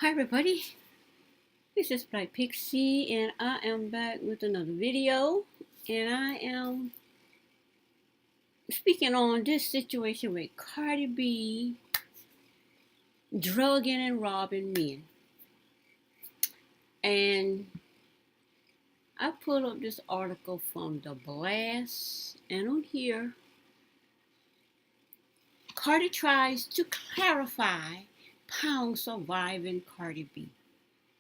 Hi everybody, this is Black Pixie and I am back with another video, and I am speaking on this situation with Cardi B drugging and robbing men. And I pulled up this article from The Blast, and on here Cardi tries to clarify Pound surviving Cardi B.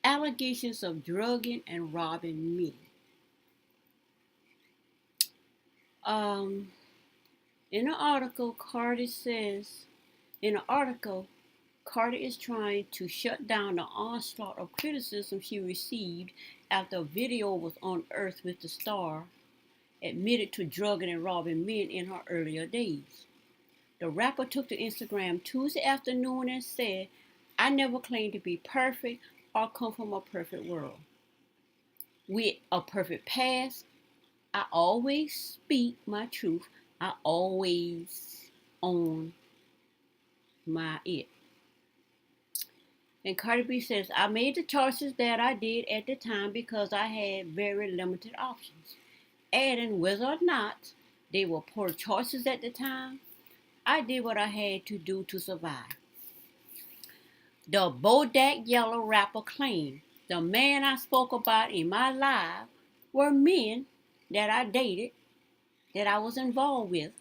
Allegations of drugging and robbing men. In the article, Cardi is trying to shut down the onslaught of criticism she received after a video was unearthed with the star admitted to drugging and robbing men in her earlier days. The rapper took to Instagram Tuesday afternoon and said, "I never claimed to be perfect or come from a perfect world. With a perfect past, I always speak my truth. I always own my it." And Cardi B says, "I made the choices that I did at the time because I had very limited options." Adding, whether or not they were poor choices at the time, I did what I had to do to survive. The Bodak Yellow rapper claimed, "The man I spoke about in my life were men that I dated, that I was involved with,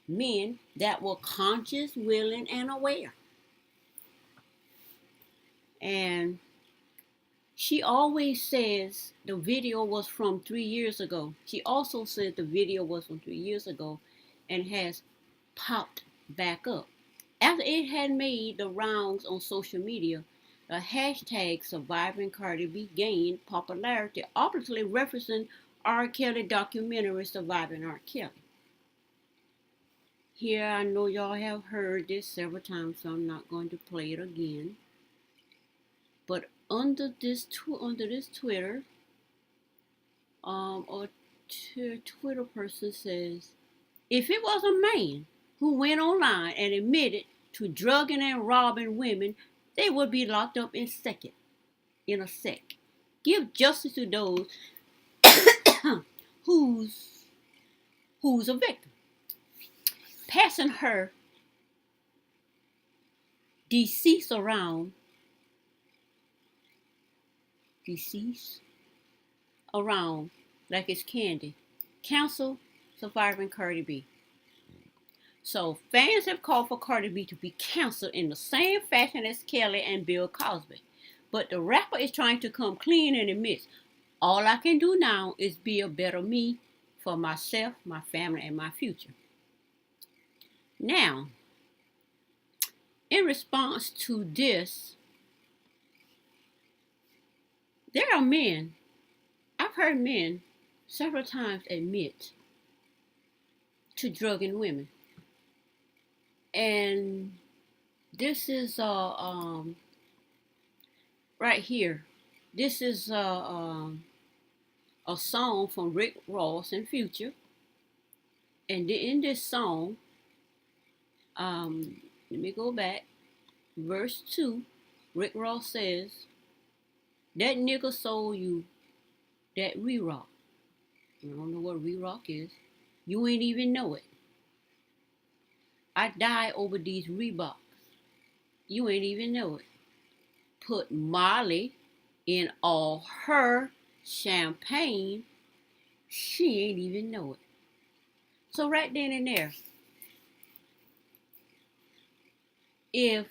men that were conscious, willing, and aware." And she always says the video was from 3 years ago. She also said the video was from 3 years ago and has popped back up. After it had made the rounds on social media, the hashtag Surviving Cardi B gained popularity, obviously referencing R. Kelly documentary Surviving R. Kelly. Here, I know y'all have heard this several times, so I'm not going to play it again. But under this Twitter, a Twitter person says, "If it was a man who went online and admitted to drugging and robbing women, they would be locked up in a sec. Give justice to those who's a victim." Passing her deceased around like it's candy. Counsel Surviving Cardi B. So fans have called for Cardi B to be canceled in the same fashion as Kelly and Bill Cosby. But the rapper is trying to come clean and admits, "All I can do now is be a better me for myself, my family, and my future." Now, in response to this, there are men, I've heard men several times admit to drugging women. And this is right here. This is a song from Rick Ross and Future. And in this song, let me go back. Verse 2, Rick Ross says, "That nigga sold you that re-rock." I don't know what re-rock is. "You ain't even know it. I die over these Reeboks. You ain't even know it. Put Molly in all her champagne. She ain't even know it." So right then and there, if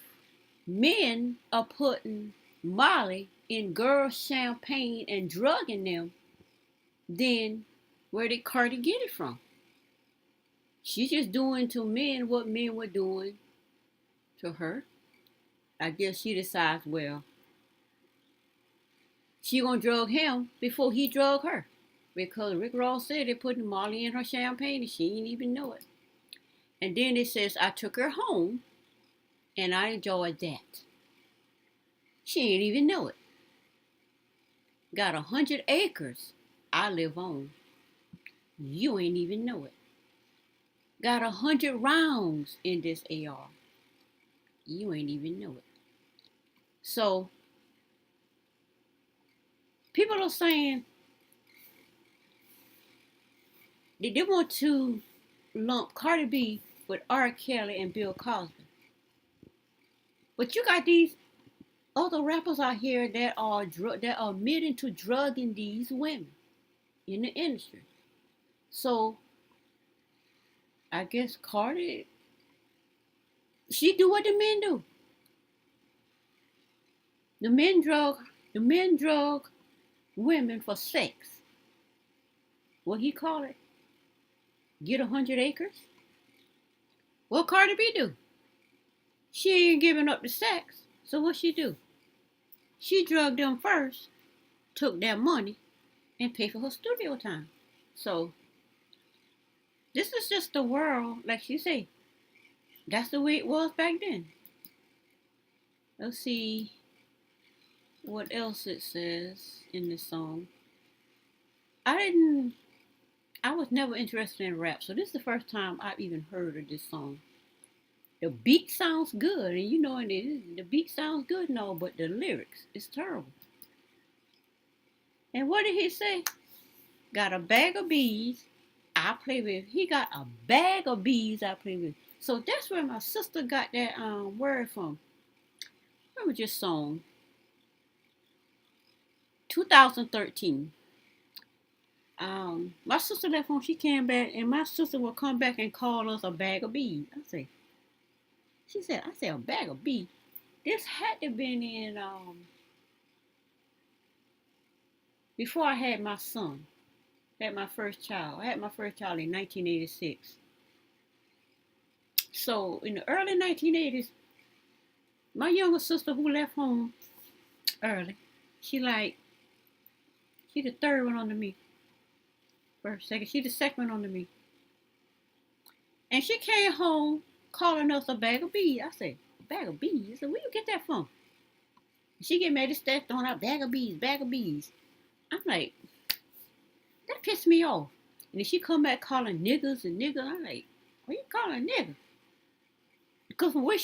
men are putting Molly in girls' champagne and drugging them, then where did Cardi get it from? She's just doing to men what men were doing to her. I guess she decides, well, she gonna drug him before he drug her. Because Rick Ross said they're putting Molly in her champagne and she ain't even know it. And then it says, "I took her home and I enjoyed that. She ain't even know it. Got 100 acres I live on. You ain't even know it. Got 100 rounds in this AR. You ain't even know it." So People are saying they want to lump Cardi B with R. Kelly and Bill Cosby. But you got these other rappers out here that are admitting to drugging these women in the industry. So I guess Cardi, she do what the men do. The men drug women for sex. What he call it? Get 100 acres? What Cardi B do? She ain't giving up the sex. So what she do? She drugged them first, took their money, and paid for her studio time. So this is just the world, like she say. That's the way it was back then. Let's see what else it says in this song. I was never interested in rap, so this is the first time I've even heard of this song. The beat sounds good, and you know the beat sounds good and all, but the lyrics is terrible. And what did he say? Got a bag of bees I play with. He got a bag of bees I play with. So that's where my sister got that word from. Remember this song? 2013. My sister left home. She came back, and my sister will come back and call us a bag of bees. She said, a bag of bees. This had to have been in before I had my son. I had my first child. I had my first child in 1986. So in the early 1980s, my younger sister who left home early, she the third one under me. First, second, she the second one under me. And she came home calling us a bag of bees. I said, a bag of bees? I said, where you get that from? She get mad and start throwing out bag of bees, bag of bees. I'm like, that pissed me off. And then she come back calling niggas and niggas. I'm like, what you calling niggas? Because where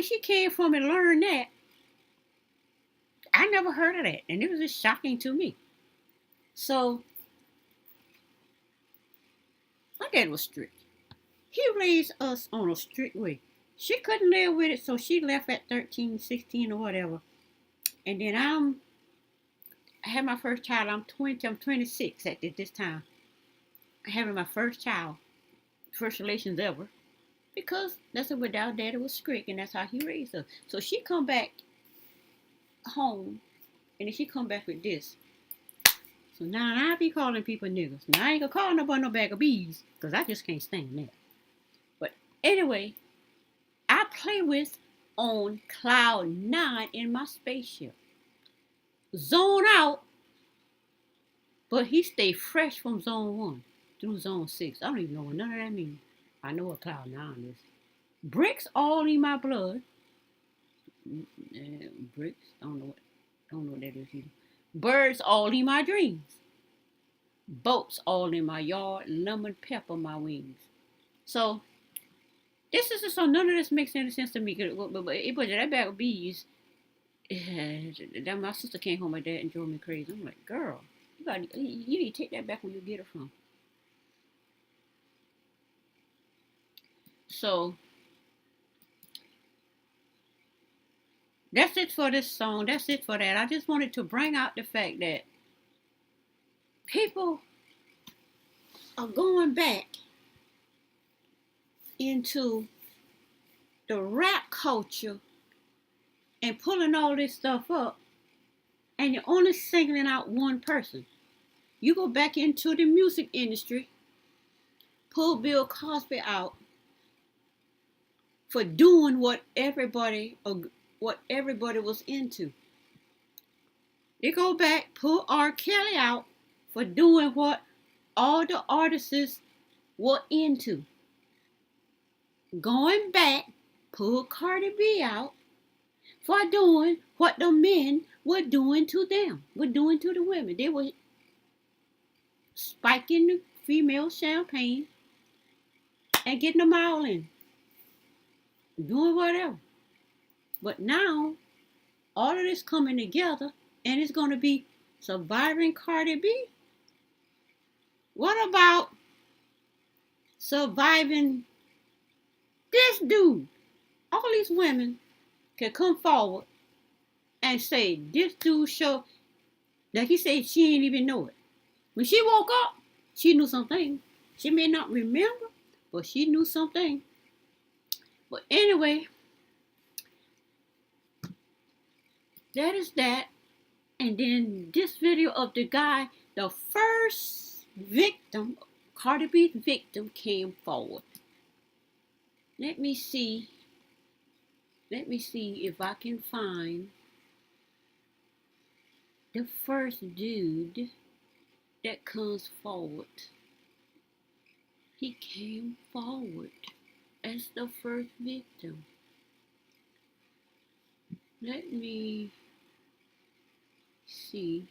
she came from and learned that, I never heard of that. And it was just shocking to me. So, my dad was strict. He raised us on a strict way. She couldn't live with it, so she left at 13, 16 or whatever. And then I had my first child. I'm 26 at this time. Having my first child. First relations ever. Because that's what our daddy was strict, and that's how he raised us. So she come back home, and then she come back with this. So now I be calling people niggas. Now I ain't gonna call nobody no bag of bees, because I just can't stand that. But anyway, I play with on cloud 9 in my spaceship. Zone out, but he stay fresh from zone 1 through zone 6. I don't even know what none of that means. I know what cloud 9 is. Bricks all in my blood. Bricks, I don't know what that is either. Birds all in my dreams. Boats all in my yard. Lemon pepper my wings. So this is just so none of this makes any sense to me. But that bag of bees. My sister came home with that and drove me crazy. I'm like, girl, you need to take that back when you get it from. So that's it for this song. That's it for that. I just wanted to bring out the fact that people are going back into the rap culture and pulling all this stuff up, and you're only singling out one person. You go back into the music industry, pull Bill Cosby out for doing what everybody was into. They go back, pull R. Kelly out for doing what all the artists were into. Going back, pull Cardi B out for doing what the men were doing to them, were doing to the women. They were spiking the female champagne and getting them all in. Doing whatever. But now, all of this coming together, and it's going to be surviving Cardi B? What about surviving this dude? All these women can come forward and say this dude show that he said she didn't even know it. When she woke up, she knew something. She may not remember, but she knew something. But anyway, that is that. And then this video of the guy, the first victim, Cardi B's victim, came forward. Let me see if I can find the first dude that comes forward. He came forward as the first victim. Let me see.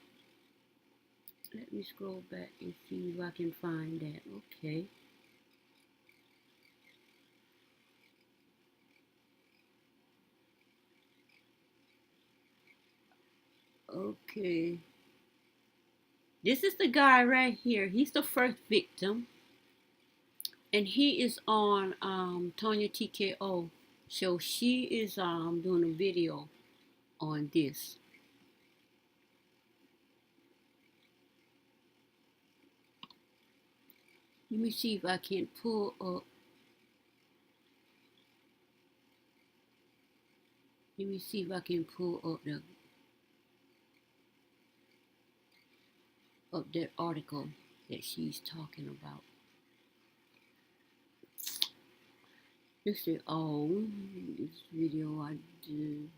Let me scroll back and see if I can find that. Okay. Okay. This is the guy right here. He's the first victim. And he is on Tonya TKO. So she is doing a video on this. Let me see if I can pull up. Let me see if I can pull up that article that she's talking about. This is this video I did.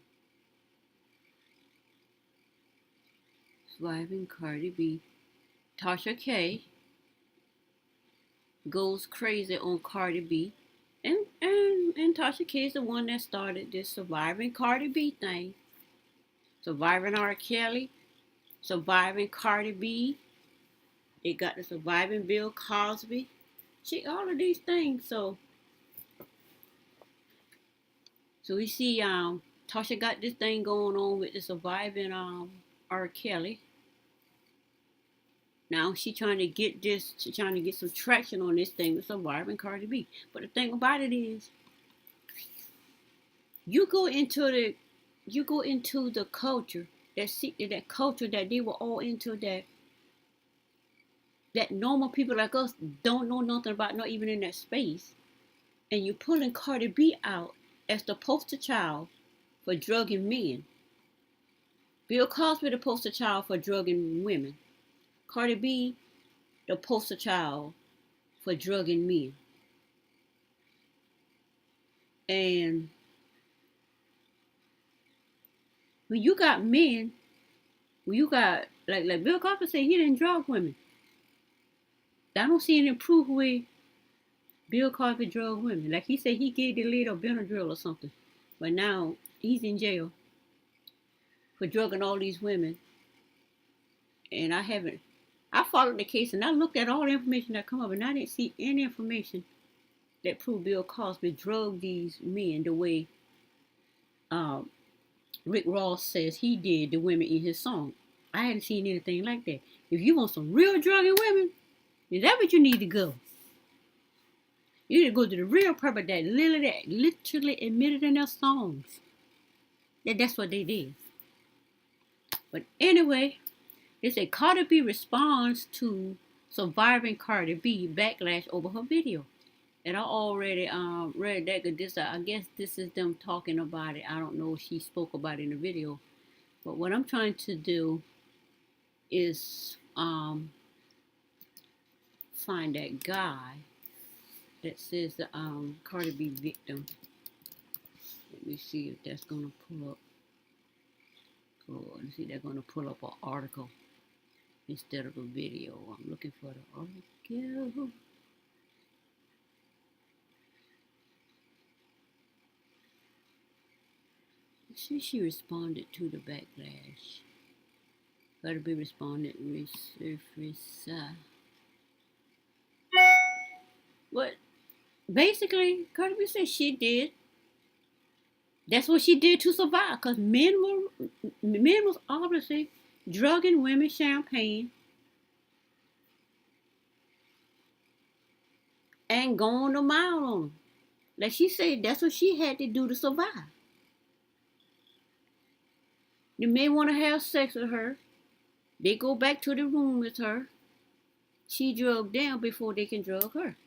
Surviving Cardi B. Tasha K goes crazy on Cardi B. And Tasha K is the one that started this surviving Cardi B thing. Surviving R. Kelly. Surviving Cardi B. It got the surviving Bill Cosby. All of these things. So we see Tasha got this thing going on with the surviving R. Kelly. Now she's trying to get some traction on this thing with surviving Cardi B. But the thing about it is, you go into the culture that culture that they were all into, that normal people like us don't know nothing about, not even in that space, and you're pulling Cardi B out as the poster child for drugging men. Bill Cosby the poster child for drugging women. Cardi B the poster child for drugging men. And when you got men, when you got like Bill Cosby said he didn't drug women. I don't see any proof where Bill Cosby drugged women. Like he said he gave the lady a Benadryl or something. But now he's in jail for drugging all these women. And I followed the case and I looked at all the information that come up, and I didn't see any information that proved Bill Cosby drugged these men the way Rick Ross says he did the women in his song. I hadn't seen anything like that. If you want some real drugging women, then that's what you need to go. You need to go to the real purpose that literally admitted in their songs that's what they did. But anyway, they say Cardi B responds to surviving Cardi B backlash over her video. And I already read that. I guess this is them talking about it. I don't know if she spoke about it in the video. But what I'm trying to do is find that guy that says the Cardi B victim. Let me see if that's going to pull up. Oh, let's see, they're going to pull up an article instead of a video. I'm looking for the article. She responded to the backlash. Cardi B responded resurface. But basically, Cardi B said she did. That's what she did to survive. Because men was obviously drugging women champagne, and going a mile on them. Like she said, that's what she had to do to survive. The men want to have sex with her. They go back to the room with her. She drugged them before they can drug her.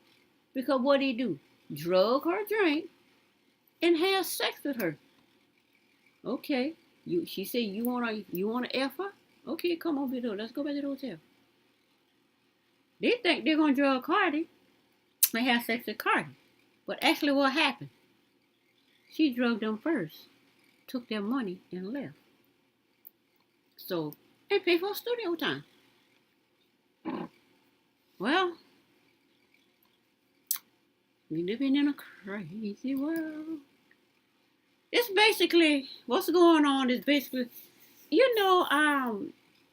Because what they do? Drug her drink and have sex with her. Okay. She said you wanna F her? Okay, come over here. Let's go back to the hotel. They think they're gonna drug Cardi and have sex with Cardi. But actually what happened? She drugged them first, took their money and left. So and paid for studio time. Well, we living in a crazy world. It's basically what's going on is basically,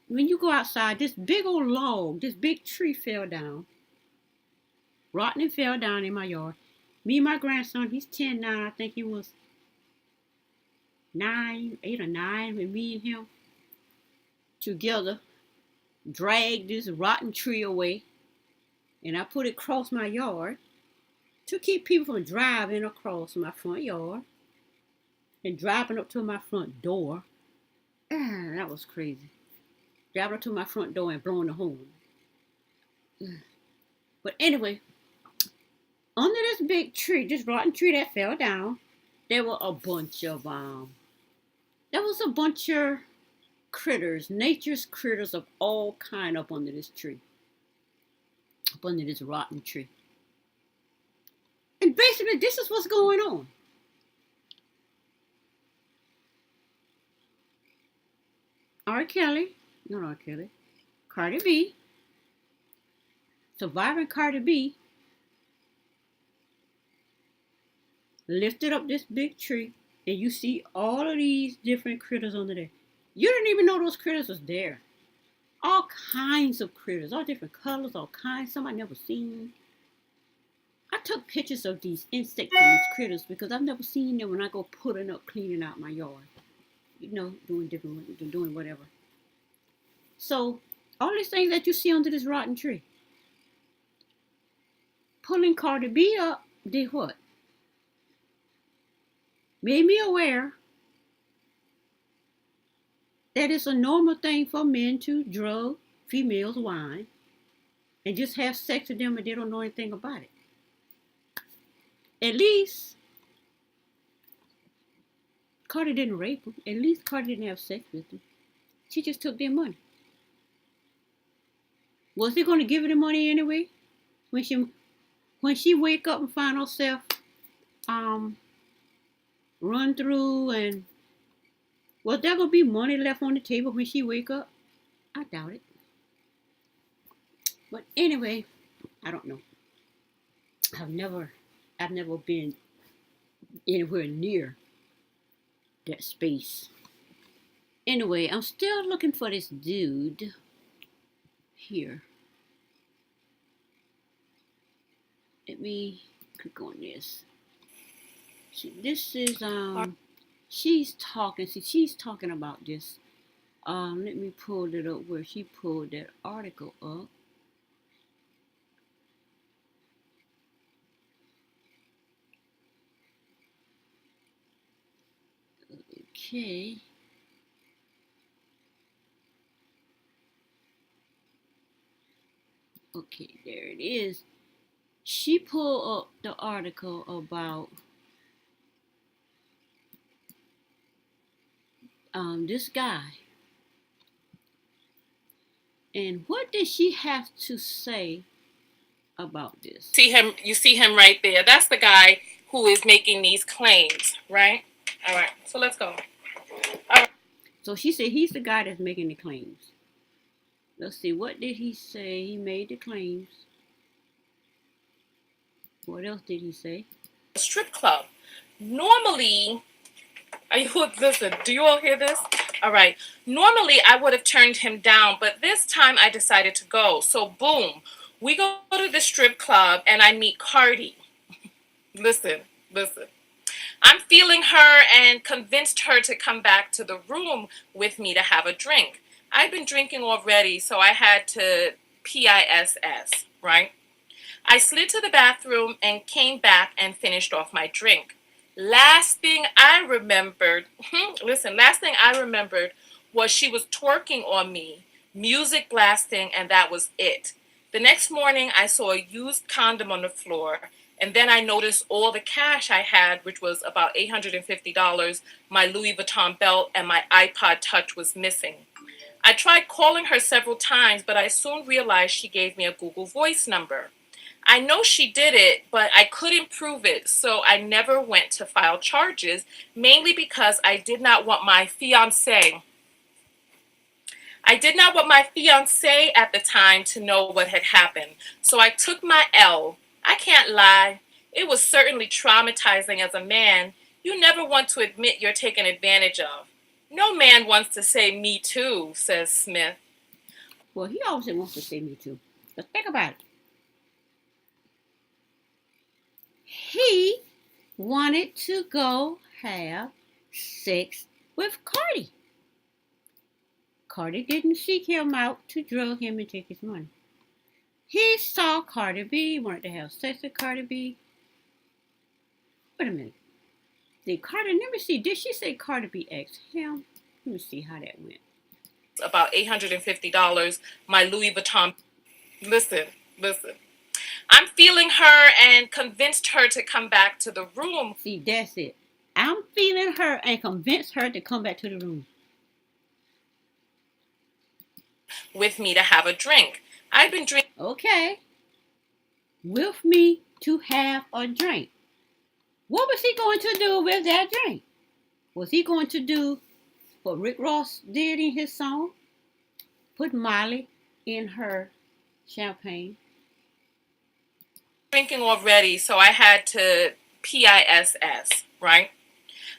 when you go outside, this big old log, this big tree fell down, rotten and fell down in my yard. Me and my grandson, he's 10 now. I think he was 8 or 9, with me and him together dragged this rotten tree away, and I put it across my yard to keep people from driving across my front yard and driving up to my front door. That was crazy. Driving up to my front door and blowing the horn. But anyway, under this big tree, this rotten tree that fell down, there were a bunch of critters, nature's critters of all kind up under this tree, up under this rotten tree. And basically, this is what's going on. Cardi B, surviving Cardi B, lifted up this big tree, and you see all of these different critters under there. You didn't even know those critters was there. All kinds of critters, all different colors, all kinds, some I never seen. I took pictures of these insects and these critters because I've never seen them when I go putting up, cleaning out my yard. Doing whatever. So, all these things that you see under this rotten tree. Pulling Cardi B up did what? Made me aware that it's a normal thing for men to drug females' wine and just have sex with them and they don't know anything about it. At least Cardi didn't rape them. At least Cardi didn't have sex with them. She just took their money. Was he going to give her the money anyway? When she wake up and find herself run through, and was there going to be money left on the table when she wake up? I doubt it. But anyway, I don't know. I've never been anywhere near that space. Anyway, I'm still looking for this dude here. Let me click on this. See, this is she's talking about this. Let me pull it up where she pulled that article up. Okay. Okay, there it is. She pulled up the article about this guy. And what did she have to say about this? You see him right there. That's the guy who is making these claims, right? All right, so let's go. All right. So she said he's the guy that's making the claims. Let's see, what did he say? He made the claims. What else did he say? Strip club. Normally, listen, do you all hear this? All right. Normally, I would have turned him down, but this time I decided to go. So, boom, we go to the strip club and I meet Cardi. Listen. I'm feeling her and convinced her to come back to the room with me to have a drink. I'd been drinking already, so I had to piss, right? I slid to the bathroom and came back and finished off my drink. Last thing I remembered, last thing I remembered was she was twerking on me, music blasting, and that was it. The next morning, I saw a used condom on the floor, and then I noticed all the cash I had, which was about $850, my Louis Vuitton belt, and my iPod Touch was missing. I tried calling her several times, but I soon realized she gave me a Google Voice number. I know she did it, but I couldn't prove it, so I never went to file charges, mainly because I did not want my fiance at the time to know what had happened. So I took my L. I can't lie. It was certainly traumatizing as a man. You never want to admit you're taken advantage of. No man wants to say me too, says Smith. Well, he always wants to say me too. But think about it. He wanted to go have sex with Cardi. Cardi didn't seek him out to drug him and take his money. He saw Cardi B, wanted to have sex with Cardi B. Wait a minute. Did she say Cardi B asked him? Let me see how that went. About $850, my Louis Vuitton. Listen. I'm feeling her and convinced her to come back to the room. See, that's it. I'm feeling her and convinced her to come back to the room with me to have a drink. I've been drinking. Okay. With me to have a drink. What was he going to do with that drink? Was he going to do what Rick Ross did in his song? Put Molly in her champagne. Drinking already, so I had to piss, right?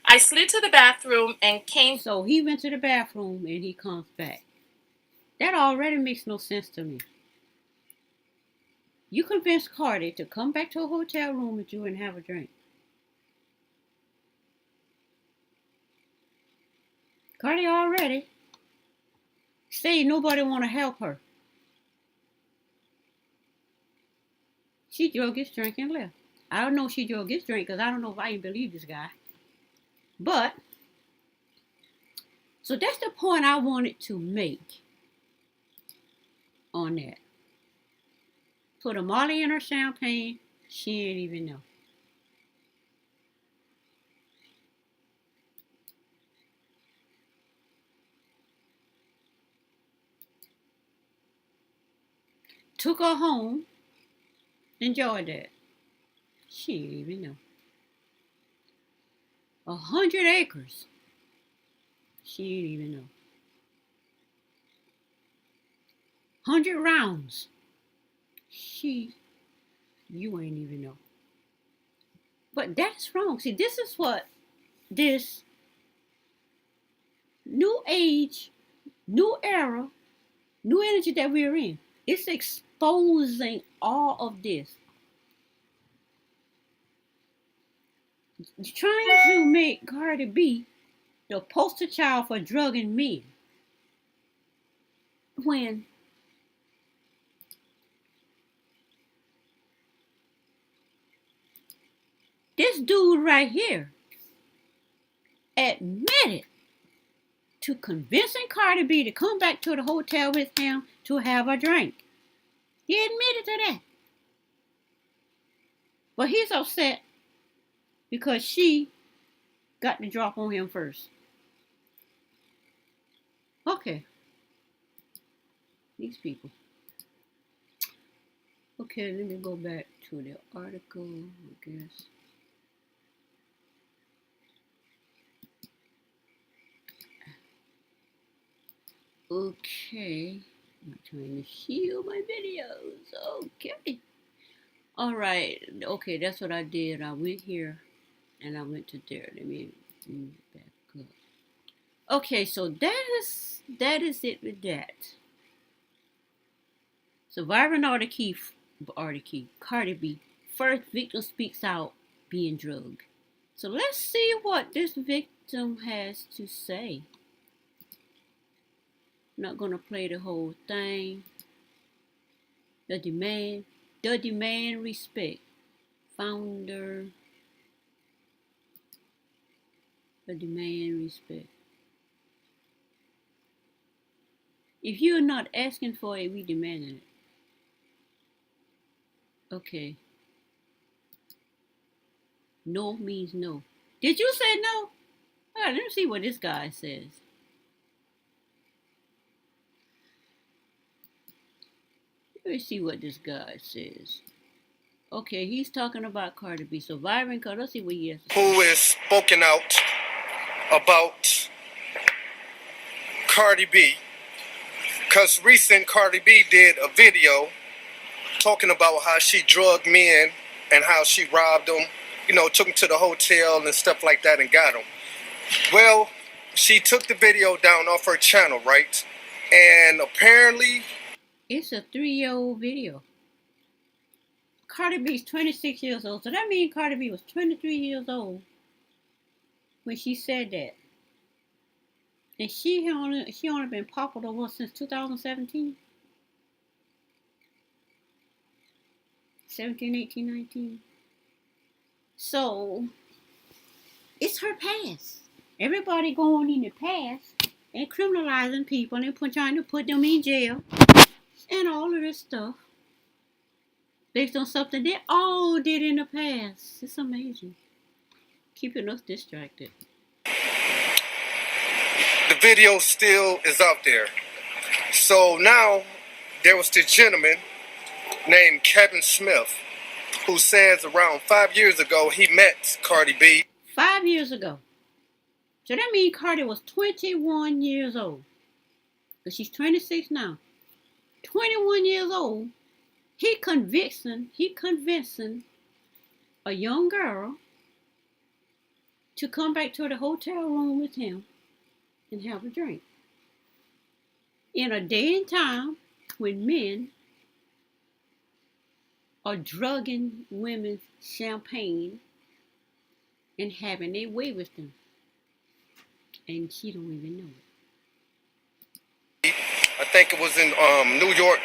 I slid to the bathroom and came. So he went to the bathroom and he comes back. That already makes no sense to me. You convinced Cardi to come back to a hotel room with you and have a drink. Cardi already say nobody want to help her. She drug his drink and left. I don't know if she drug his drink because I don't know if I even believe this guy. But, so that's the point I wanted to make on that. Put a Molly in her champagne, she ain't even know. Took her home, enjoyed that. She ain't even know. 100 acres. She ain't even know. 100 rounds. You ain't even know. But that's wrong. See, this is what this new age, new era, new energy that we're in. It's exposing all of this. Trying to make Cardi B the poster child for drugging men. When this dude right here admitted to convincing Cardi B to come back to the hotel with him to have a drink. He admitted to that. But he's upset because she got the drop on him first. Okay. These people. Okay, let me go back to the article, I guess. Okay. I'm trying to shield my videos. Okay. All right. Okay, that's what I did. I went here and I went to there. Let me move back up. Okay, so that is it with that. Surviving Cardi B. First victim speaks out being drugged. So let's see what this victim has to say. I'm not gonna play the whole thing. The demand respect. Founder, the demand respect. If you're not asking for it, we demanding it. Okay. No means no. Did you say no? All right, let me see what this guy says. Let me see what this guy says. Okay, he's talking about Cardi B. So Byron, let's see what he has to say. Who is spoken out about Cardi B? Because recent Cardi B did a video talking about how she drugged men and how she robbed them, took them to the hotel and stuff like that and got them. Well, she took the video down off her channel, right? And apparently, it's a 3-year-old video. Cardi B's 26 years old. So that means Cardi B was 23 years old when she said that. And she only been popular since 2017? 17, 18, 19. So it's her past. Everybody going in the past and criminalizing people and trying to put them in jail and all of this stuff based on something they all did in the past. It's amazing. Keeping us distracted. the video still is out there. So now there was this gentleman named Kevin Smith who says around 5 years ago he met Cardi B. 5 years ago. So that means Cardi was 21 years old. But she's 26 now. 21 years old. He convincing a young girl to come back to the hotel room with him and have a drink. In a day and time when men are drugging women's champagne and having their way with them. And she don't even know it. I think it was in New York.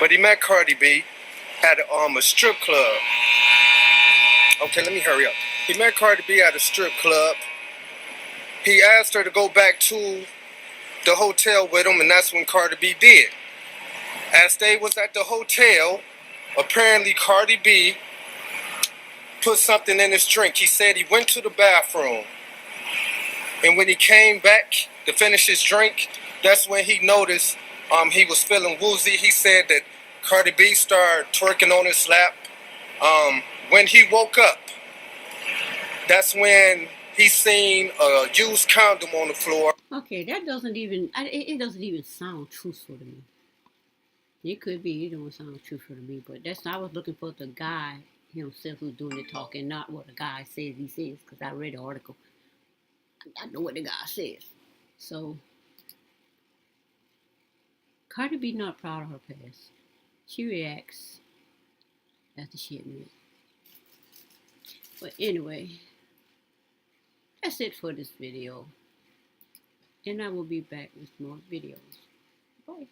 But he met Cardi B at a strip club. Okay, let me hurry up. He met Cardi B at a strip club. He asked her to go back to the hotel with him, and that's when Cardi B did. As they was at the hotel, apparently Cardi B put something in his drink. He said he went to the bathroom, and when he came back to finish his drink, that's when he noticed he was feeling woozy. He said that Cardi B started twerking on his lap. When he woke up, that's when he seen a used condom on the floor. Okay, that doesn't even, it doesn't even sound truthful to me. It could be, it don't sound truthful to me, but I was looking for the guy himself who's doing the talking, not what the guy says he says, because I read the article. I know what the guy says. So, Cardi B not proud of her past. She reacts after she admits. But anyway, that's it for this video. And I will be back with more videos. Bye.